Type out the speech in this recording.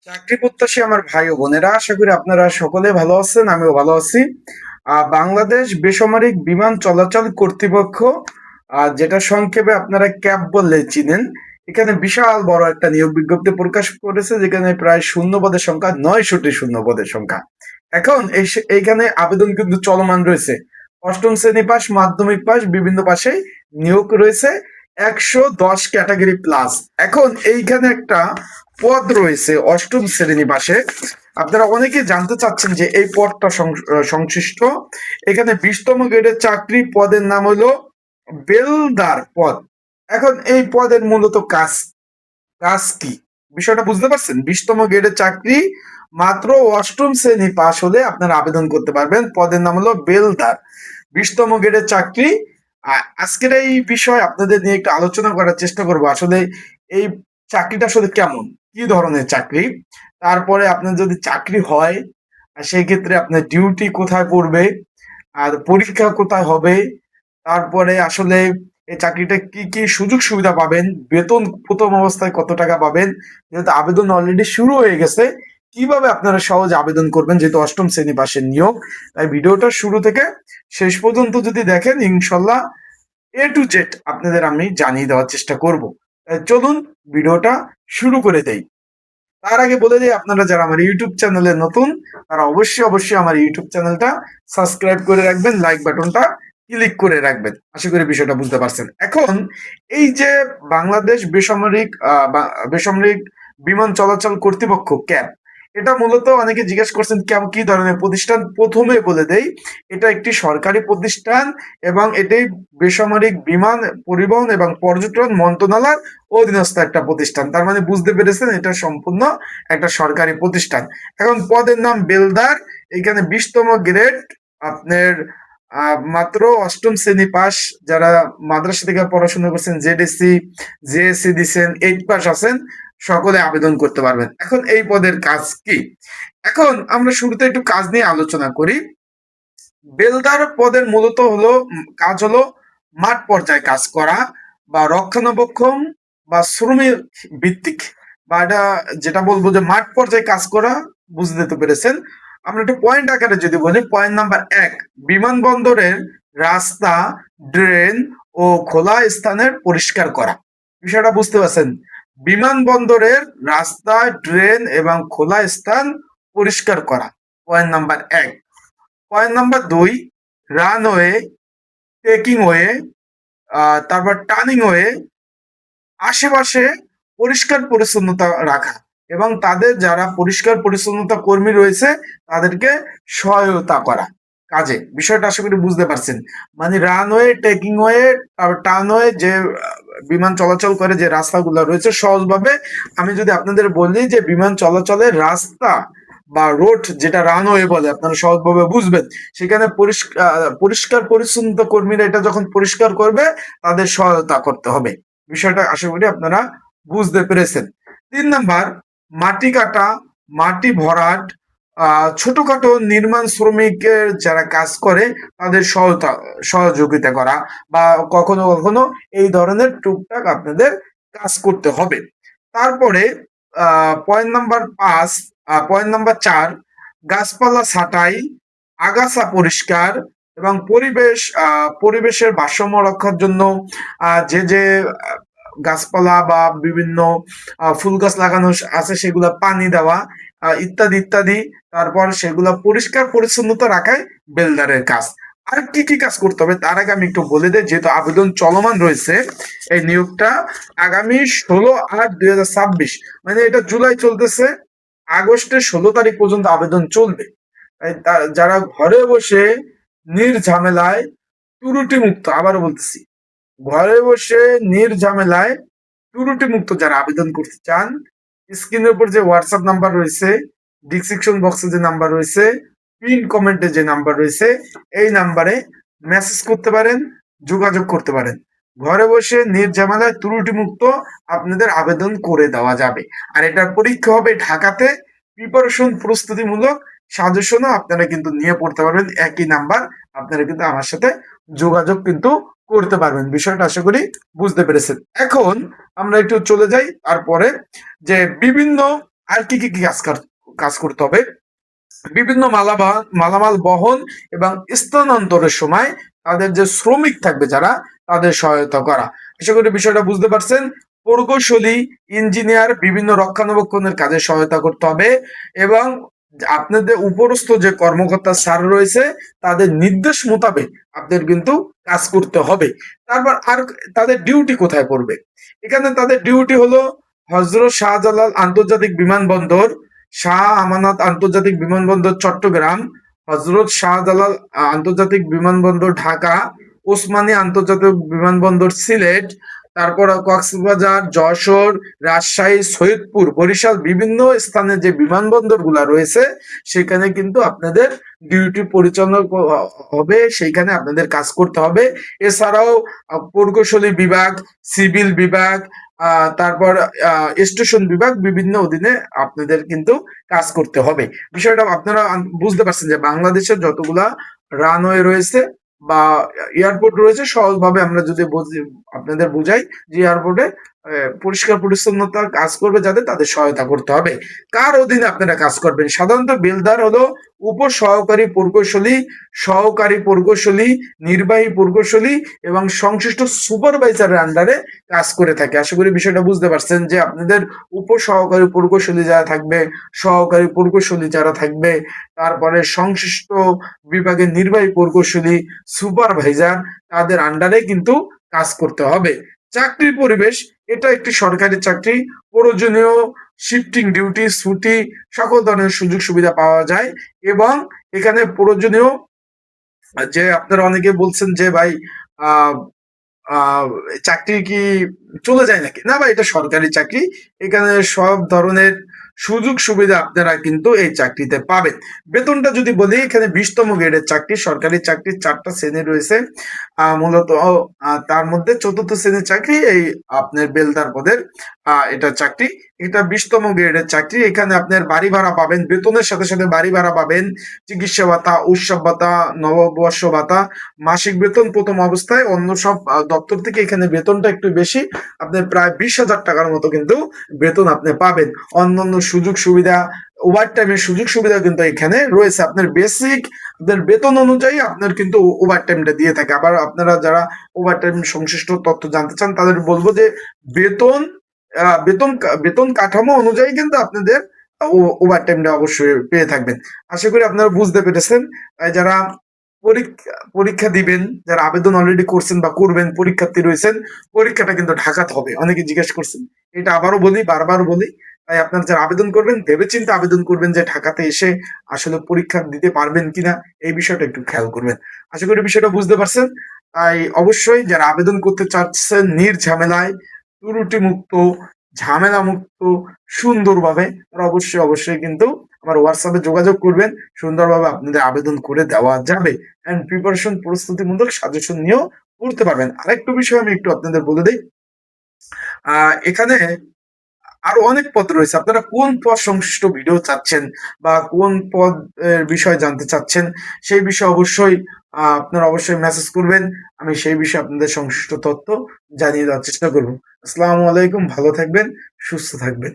চাকরি প্রত্যাশী আমার ভাই ও বোনেরা, আশা করি আপনারা সকলে ভালো আছেন, আমিও ভালো আছি। বাংলাদেশ বেসামরিক বিমান চলাচল কর্তৃপক্ষ, যেটা সংক্ষেপে আপনারা ক্যাব বললে চিনেন, এখানে বিশাল বড় একটা নিয়োগ বিজ্ঞপ্তি প্রকাশ করেছে, যেখানে প্রায় শূন্য পদের সংখ্যা 900টি শূন্য পদের সংখ্যা। এখন এইখানে আবেদন কিন্তু চলমান রয়েছে। অষ্টম শ্রেণী পাস, মাধ্যমিক পাস, বিভিন্ন পাশে নিয়োগ রয়েছে। 110 ক্যাটাগরি প্লাস। এখন এইখানে একটা পদ রয়েছে অষ্টম শ্রেণী পাশে। আপনারা অনেকে জানতে চাচ্ছেন যে এই পদটা সংশ্লিষ্ট। এখানে 20তম গ্রেডের চাকরি, পদের নাম হলো বেলদার পদ। এখন এই পদের মূলত কাজ কাজ কি, বিষয়টা বুঝতে পারছেন? 20তম গ্রেডের চাকরি, মাত্র অষ্টম শ্রেণী পাশ হলে আপনারা আবেদন করতে পারবেন। পদের নাম হলো বেলদার, 20তম গ্রেডের চাকরি। আজকের এই বিষয় আপনাদের নিয়ে একটু আলোচনা করার চেষ্টা করব। আসলে এই চাকরিটা আসলে কেমন, কি ধরনের চাকরি, তারপরে আপনার যদি চাকরি হয় সেই ক্ষেত্রে আপনার ডিউটি কোথায় পড়বে, আর পরীক্ষা কোথায় হবে, তারপরে আসলে এই চাকরিটা কি কি সুযোগ সুবিধা পাবেন, বেতন প্রথম অবস্থায় কত টাকা পাবেন, যেহেতু আবেদন অলরেডি শুরু হয়ে গেছে, কিভাবে আপনারা সহজে আবেদন করবেন, যেহেতু অষ্টম শ্রেণী পাশের নিয়োগ। তাই ভিডিওটা শুরু থেকে শেষ পর্যন্ত যদি দেখেন, ইনশাল্লাহ A to Z আপনাদের আমি জানিয়ে দেওয়ার চেষ্টা করব। চলুন ভিডিওটা শুরু করে দেই। তার আগে বলে দিই, আপনারা যারা আমার ইউটিউব চ্যানেলে নতুন, তারা অবশ্যই আমার ইউটিউব চ্যানেলটা সাবস্ক্রাইব করে রাখবেন, লাইক বাটনটা ক্লিক করে রাখবেন। আশা করি বিষয়টা বুঝতে পারছেন। এখন এই যে বাংলাদেশ বেসামরিক বিমান চলাচল কর্তৃপক্ষ, ক্যাব, এটা মূলত অনেকে জিজ্ঞেস করছেন কেমন কি ধরনের প্রতিষ্ঠান। প্রথমে বলে দেই, এটা একটি সরকারি প্রতিষ্ঠান এবং এটি বেসামরিক বিমান পরিবহন এবং পর্যটন মন্ত্রণালয়ের অধীনস্থ একটা প্রতিষ্ঠান। তার মানে বুঝতে পেরেছেন, এটা সম্পূর্ণ একটা সরকারি প্রতিষ্ঠান। এখন পদের নাম বেলদার। এখানে 20তম গ্রেড, আপনার মাত্র অষ্টম শ্রেণী পাস, যারা মাদ্রাসা থেকে পড়াশোনা করছেন, জেডিসি জেএসসি দিচ্ছেন, 8 পাস আছেন, সকলে আবেদন করতে পারবেন। এখন এই পদের কাজ কি, এখন আমরা শুরুতে একটু কাজ নিয়ে আলোচনা করি। বেলদার পদের মূলত কাজ হলো মাঠ পর্যায়ে কাজ করা, বা রক্ষণাবেক্ষণ বা শ্রমিক ভিত্তিক, বা এটা যেটা বলবো যে মাঠ পর্যায়ে কাজ করা, বুঝতে তো পেরেছেন। আমরা একটু পয়েন্ট আকারে যদি বলি, পয়েন্ট নাম্বার 1, বিমানবন্দরের রাস্তা, ড্রেন ও খোলা স্থানের পরিষ্কার করা। বিষয়টা বুঝতে পারছেন? বিমানবন্দরের রাস্তা, ড্রেন এবং খোলা স্থান পরিষ্কার করা, point number 1। Point number 2, runway, taking way, তারপর টার্নিং ওয়ে, আশেপাশে পরিষ্কার পরিচ্ছন্নতা রাখা এবং তাদের যারা পরিষ্কার পরিচ্ছন্নতা কর্মী রয়েছে তাদেরকে সহায়তা করা কাজে। বিষয়টা আশা করি বুঝতে পারছেন। মানে রানওয়ে, টেকিং ওয়ে, তারপর টার্নওয়ে, যে বিমান চলাচল করে যে রাস্তাগুলো রয়েছে, সহজভাবে আমি যদি আপনাদের বলি যে বিমান চলাচলের রাস্তা বা রোড, যেটা রানওয়ে বলে, আপনারা সহজভাবে বুঝবেন। সেখানে পরিষ্কার পরিচ্ছন্নতা কর্মীরা এটা যখন পরিষ্কার করবে, তাদের সহায়তা করতে হবে। বিষয়টা আশা করি আপনারা বুঝতে পেরেছেন। 3 নাম্বার, মাটি কাটা, মাটি ভরাট, ছোটখাটো নির্মাণ শ্রমিকের যারা কাজ করে তাদের সহযোগিতা করা, বা কখনো কখনো এই ধরনের টুকটাক আপনাদের কাজ করতে হবে। তারপরে পয়েন্ট নাম্বার 5, পয়েন্ট নাম্বার 4, গাছপালা ছাঁটাই, আগাছা পরিষ্কার এবং পরিবেশের ভারসাম্য রক্ষার জন্য যে যে গাছপালা বা বিভিন্ন ফুল গাছ লাগানো আছে সেগুলা পানি দেওয়া, ইত্যাদি ইত্যাদি। তারপর সেগুলা পরিষ্কার পরিচ্ছন্নতা রাখাই বেলদারের কাজ। আর কি কি কাজ করতে হবে তার আগে আমি একটু বলে দিই, যেহেতু আবেদন চলমান রয়েছে, এই নিয়োগটা আগামী 16/8/2026, মানে এটা জুলাই চলতেছে, আগস্টের 16 তারিখ পর্যন্ত আবেদন চলবে। যারা ঘরে বসে নির্ঝামেলায়, ত্রুটি মুক্ত, আবারও বলতেছি, ঘরে বসে নির্ঝামেলায় ত্রুটি মুক্ত যারা আবেদন করতে চান, স্ক্রিনের উপর যে হোয়াটসঅ্যাপ নাম্বার রয়েছে, ডিসক্রিপশন বক্সে যে নাম্বার রয়েছে, পিন কমেন্টে যে নাম্বার রয়েছে, এই নাম্বারে মেসেজ করতে পারেন, যোগাযোগ করতে পারেন। ঘরে বসে নির্ঝামেলায় ত্রুটি মুক্ত আপনাদের আবেদন করে দেওয়া যাবে। আর এটার পরীক্ষা হবে ঢাকাতে। প্রিপারেশন, প্রস্তুতিমূলক সাজেশনও আপনারা কিন্তু নিয়ে পড়তে পারবেন। একই নাম্বার, আপনারা কিন্তু আমার সাথে যোগাযোগ কিন্তু করতে পারবেন। বিষয়টা আশা করি বুঝতে পেরেছেন। এখন আমরা একটু চলে যাই তারপরে, যে বিভিন্ন আর কি কি কি কাজ করতে হবে? বিভিন্ন মালামাল বহন এবং স্থানান্তরের সময় তাদের যে শ্রমিক থাকবে যারা, তাদের সহায়তা করা। আশা করি বিষয়টা বুঝতে পারছেন। প্রকৌশলী, ইঞ্জিনিয়ার বিভিন্ন রক্ষণাবেক্ষণের কাজে সহায়তা করতে হবে এবং আপনাদের উপরস্থ যে কর্মকর্তা স্যার রয়েছে তাদের নির্দেশ মোতাবেক আপনাদের কিন্তু কাজ করতে হবে। তারপর আর তাদের ডিউটি কোথায় পড়বে? এখানে তাদের ডিউটি হলো হজরত শাহজালাল আন্তর্জাতিক বিমানবন্দর, শাহ আমানত আন্তর্জাতিক বিমানবন্দর চট্টগ্রাম, হজরত শাহজালাল আন্তর্জাতিক বিমানবন্দর ঢাকা, ওসমানী আন্তর্জাতিক বিমানবন্দর সিলেট, তারপর কক্সবাজার, যশোর, রাজশাহী, সৈয়দপুর, বরিশাল বিভিন্ন স্থানে যে বিমানবন্দর গুলা রয়েছে সেখানে কিন্তু আপনাদের ডিউটি পরিচালনা হবে, সেইখানে আপনাদের কাজ করতে হবে। এছাড়াও প্রকৌশলী বিভাগ, সিভিল বিভাগ, তারপর স্টেশন বিভাগ বিভিন্ন অধীনে আপনাদের কিন্তু কাজ করতে হবে। বিষয়টা আপনারা বুঝতে পারছেন যে বাংলাদেশের যতগুলা রানওয়ে রয়েছে বা এয়ারপোর্ট রয়েছে, সহজভাবে আমরা যদি আপনাদের বুঝাই যে এয়ারপোর্টে পরিষ্কার পরিচ্ছন্নতা কাজ করবে যাদের, তাদের সহায়তা করতে হবে। কার অধীনে আপনারা কাজ করবেন? সাধারণত বেলদার হলো উপ সহকারী প্রকৌশলী, সহকারী প্রকৌশলী, নির্বাহী প্রকৌশলী এবং সংশ্লিষ্ট সুপারভাইজারের আন্ডারে কাজ করে থাকে। আশা করি বিষয়টা বুঝতে পারছেন যে আপনাদের উপ সহকারী প্রকৌশলী যারা থাকবে, সহকারী প্রকৌশলী যারা থাকবে, তারপরে সংশ্লিষ্ট বিভাগের নির্বাহী প্রকৌশলী, সুপারভাইজার, তাদের আন্ডারে কিন্তু কাজ করতে হবে। চাকরির পরিবেশ, এটা একটি সরকারি চাকরি। প্রয়োজনীয় শিফটিং ডিউটি, ছুটি, সকল ধরনের সুযোগ সুবিধা পাওয়া যায় এবং এখানে প্রয়োজনীয় যে আপনারা অনেকে বলছেন যে ভাই আহ চাকরি কি চলে যায় নাকি? না ভাই, এটা সরকারি চাকরি। এখানে সব ধরনের সুযোগ সুবিধা আপনারা কিন্তু এই চাকরিতে পাবেন। বেতনটা যদি বলি, এখানে 20তম গ্রেডের চাকরি, সরকারি চাকরির 4টা শ্রেণী রয়েছে। মূলত তার মধ্যে 4র্থ শ্রেণীর চাকরি এই আপনার বেলদার পদের এটা চাকরি। এটা 20তম গ্রেডের চাকরি। এখানে আপনার বাড়ি ভাড়া পাবেন, বেতনের সাথে সাথে বাড়ি ভাড়া পাবেন, চিকিৎসা ভাতা, উৎসব ভাতা, নববর্ষ ভাতা, মাসিক বেতন প্রথম অবস্থায়। অন্য সব দপ্তর থেকে এখানে বেতনটা একটু বেশি, আপনি প্রায় 20,000 টাকার মতো কিন্তু বেতন আপনি পাবেন। অন্যান্য সুযোগ সুবিধা, ওভার টাইমের সুযোগ সুবিধা কিন্তু এখানে রয়েছে। আপনার বেসিক আপনার বেতন অনুযায়ী আপনার কিন্তু ওভার টাইমটা দিয়ে থাকে। আবার আপনারা যারা ওভার টাইম সংশ্লিষ্ট তথ্য জানতে চান তাদের বলবো যে বেতন বেতন বেতন কাঠামো অনুযায়ী কিন্তু আপনাদের ওভার টাইমটা অবশ্যই পেয়ে থাকবেন। আশা করি আপনারা বুঝতে পেরেছেন। যারা পরীক্ষা দিবেন, যারা আবেদন অলরেডি করছেন বা করবেন, পরীক্ষার্থী রয়েছেন, পরীক্ষাটা কিন্তু ঢাকাতে হবে। অনেকে জিজ্ঞেস করছেন, এটা আবারও বলি, বারবার বলি। তাই আপনারা যারা আবেদন করবেন ভেবেচিন্তে আবেদন করবেন যে ঢাকাতে এসে আসলে পরীক্ষা দিতে পারবেন কিনা, এই বিষয়টা একটু খেয়াল করবেন। আশা করি বিষয়টা বুঝতে পারছেন। তাই অবশ্যই যারা আবেদন করতে চাচ্ছেন নির্ঝামেলায়, ত্রুটি মুক্ত, ঝামেলা মুক্ত, সুন্দরভাবে, তারা অবশ্যই কিন্তু আমার হোয়াটসঅ্যাপে যোগাযোগ করবেন। সুন্দরভাবে আপনাদের আবেদন করে দেওয়া যাবে এন্ড প্রিপারেশন প্রস্তুতিমূলক সাজেশন নিয়েও পড়তে পারবেন। আরেকটু বিষয় আমি একটু আপনাদের বলে দিই। এখানে আরো অনেক পদ রয়েছে। আপনারা কোন পদ সংশ্লিষ্ট ভিডিও চাচ্ছেন বা কোন পদ বিষয় জানতে চাচ্ছেন, সেই বিষয়ে অবশ্যই আপনারা অবশ্যই মেসেজ করবেন। আমি সেই বিষয়ে আপনাদের সংশ্লিষ্ট তথ্য জানিয়ে দেওয়ার চেষ্টা করব। আসসালামু আলাইকুম, ভালো থাকবেন, সুস্থ থাকবেন।